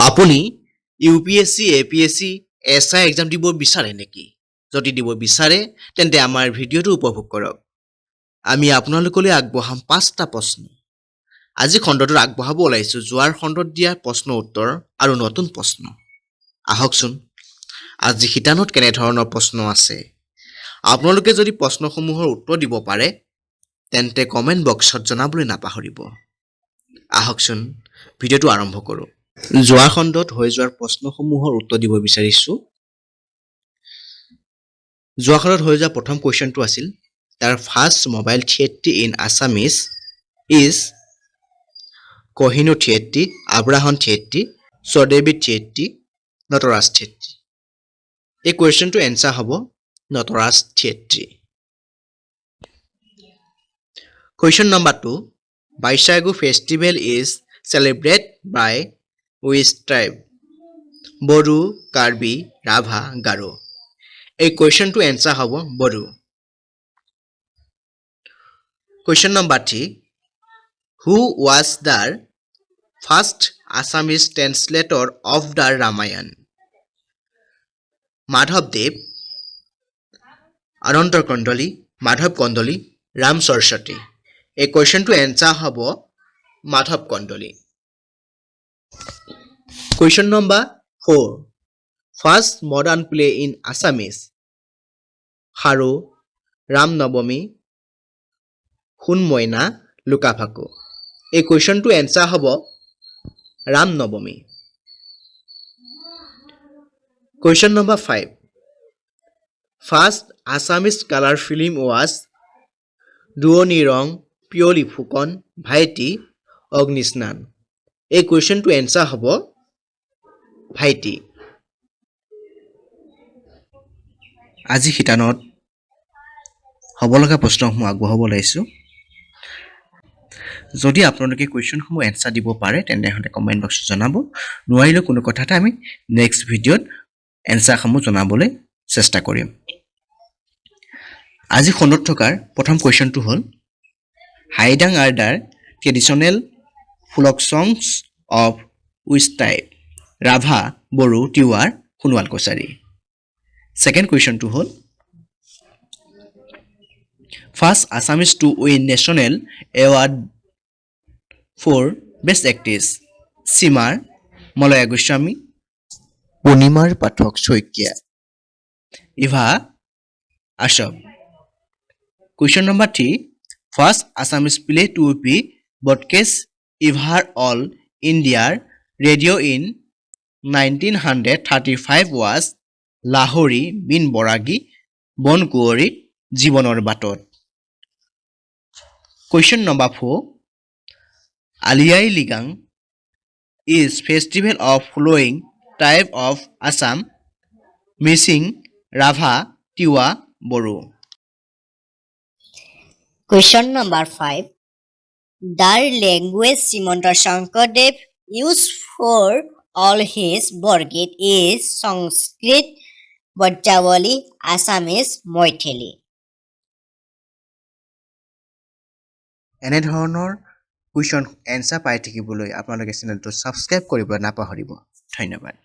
আপুনি UPSC APS-C SI exam দিব বিচাৰে নেকি যদি দিব বিচাৰে তেন্তে আমাৰ ভিডিঅটো উপভোগ কৰক আমি আপোনালোকলৈ আগবঢ়াম 5টা প্ৰশ্ন আজি খণ্ডটোত আগবঢ়াব ওলাইছো যোৱাৰ খণ্ডত দিয়া প্ৰশ্ন উত্তৰ আৰু নতুন প্ৰশ্ন আহকচোন আজি শিতানত কেনে ধৰণৰ প্ৰশ্ন আছে আপোনালোকে যদি প্ৰশ্নসমূহৰ উত্তৰ দিব পাৰে তেন্তে কমেন্ট বক্সত জনাবলৈ নাপাহৰিব আহকচোন ভিডিঅটো আৰম্ভ কৰোঁ যোৱাৰ খণ্ডত হৈ যোৱাৰ প্ৰশ্নসমূহৰ উত্তৰ দিব বিচাৰিছো যোৱাৰ খণ্ডত হৈ যোৱা প্ৰথম কোৱেশ্চনটো আছিল তাৰ first mobile theatre in Assamese is Kohinoor theatre Abraham theatre Swadevi theatre Natraj theatre এই কোৱেশ্চনটো এনসাৰ হ'ব Natraj theatre Question number 2. Baishagu festival is celebrated by which tribe? Boru, Karbi, Rabha, Garo. A question to answer hobo Boru. Question number 3. Who was the first Assamese translator of the Ramayana? Madhav Dev, Anantar Kondali, Madhav Kondali, Ram Saraswati. A question to answer hobo Madhav Kondali. Question number 4. First modern play in Assamese. Haro, Ram Navami, Hun Moina, Luka Bhaku. A question to answer hobo Ram Navami. Question number 5. First Assamese color film was Duoni Rong, Pioli Phukon, Bhaiti, Ognisnan. A question to answer hobo Bhaiti. আজি শিতানত হ'ব লগা প্ৰশ্নসমূহ আগবঢ়াব ওলাইছো যদি আপোনালোকে কোৱেশ্চনসমূহ answer দিব পাৰে তেন্তে কমেন্ট বক্সত জনাব নোৱাৰিলে কোনো কথাটা আমি নেক্সট ভিডিঅত এনসাৰসমূহ জনাবলৈ চেষ্টা কৰিম আজি খণ্ডত থকাৰ প্ৰথম কোৱেশ্চনটো হ'ল হাইডাং are the traditional folk songs of which type Rabha, Boru, Tiwar, Kunwal Kosari. Second question to hold. First Assamese to win national award for best actress Simar, Malaya Goswami, Punimar Pathak Soikia, Eva Ashok. Question number 3. First Assamese play to be broadcast over all India radio in 1935 was Lahori bin Boragi Bon Kuori Jibanor Batot. Question number 4. Aliyai Ligang is festival of following tribe of Assam missing Rabha, Tiwa, Boru. Question number 5. The language Simantar Shankardev used for all his Borgit is Sanskrit, Bajavali, Assamese, Moithili. এনে ধৰণৰ question answer পাই থাকিবলৈ আপোনালোকে চেনেলটো subscribe কৰিব নাপাহৰিব ধন্যবাদ